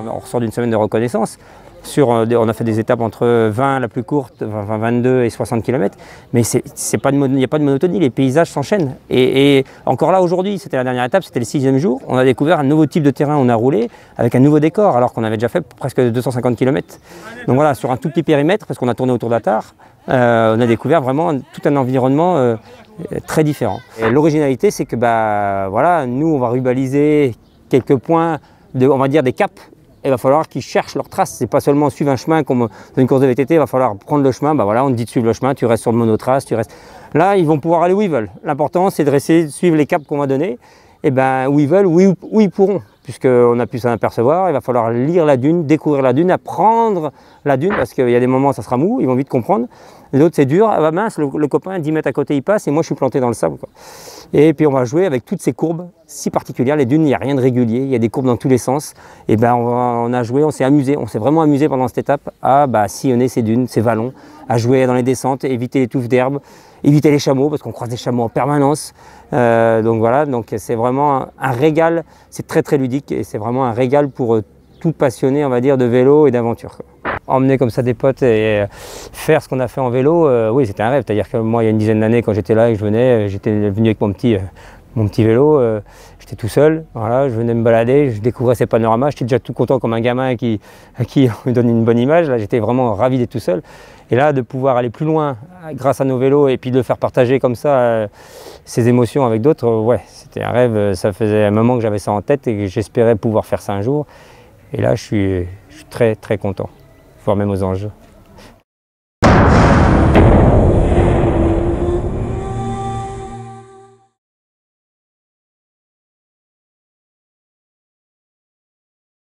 là, on ressort d'une semaine de reconnaissance. On a fait des étapes entre 20, la plus courte, 22 et 60 km, mais il n'y a pas de monotonie, les paysages s'enchaînent. Et encore là, aujourd'hui, c'était la dernière étape, c'était le 6e jour, on a découvert un nouveau type de terrain, on a roulé avec un nouveau décor, alors qu'on avait déjà fait presque 250 km. Donc voilà, sur un tout petit périmètre, parce qu'on a tourné autour d'Attard, on a découvert vraiment tout un environnement très différent. L'originalité, c'est que voilà, nous, on va rubaliser quelques points, on va dire des caps. Il va falloir qu'ils cherchent leurs traces. C'est pas seulement suivre un chemin comme dans une course de VTT, il va falloir prendre le chemin. Voilà, on te dit de suivre le chemin, tu restes sur le monotrace, tu restes. Là, ils vont pouvoir aller où ils veulent. L'important, c'est de suivre les caps qu'on va donner. Et où ils veulent, où ils pourront. Puisqu'on a pu s'en apercevoir, il va falloir lire la dune, découvrir la dune, apprendre la dune, parce qu'il y a des moments où ça sera mou, ils vont vite comprendre. L'autre, c'est dur, ah bah mince, le copain, 10 mètres à côté, il passe, et moi, je suis planté dans le sable, quoi. Et puis, on va jouer avec toutes ces courbes si particulières. Les dunes, il n'y a rien de régulier, il y a des courbes dans tous les sens. Et on a joué, on s'est amusé, on s'est vraiment amusé pendant cette étape à sillonner ces dunes, ces vallons, à jouer dans les descentes, éviter les touffes d'herbe, éviter les chameaux, parce qu'on croise des chameaux en permanence. Donc voilà, c'est vraiment un régal, c'est très très ludique et c'est vraiment un régal pour tout passionné, on va dire, de vélo et d'aventure. Emmener comme ça des potes et faire ce qu'on a fait en vélo, oui, c'était un rêve. C'est-à-dire que moi, il y a une dizaine d'années, quand j'étais là et que je venais, j'étais venu avec mon petit vélo, j'étais tout seul, voilà, je venais me balader, je découvrais ces panoramas, j'étais déjà tout content comme un gamin à qui on donne une bonne image. Là, j'étais vraiment ravi d'être tout seul. Et là, de pouvoir aller plus loin grâce à nos vélos et puis de faire partager comme ça ces émotions avec d'autres, ouais, c'était un rêve. Ça faisait un moment que j'avais ça en tête et que j'espérais pouvoir faire ça un jour. Et là, je suis très très content, voire même aux anges.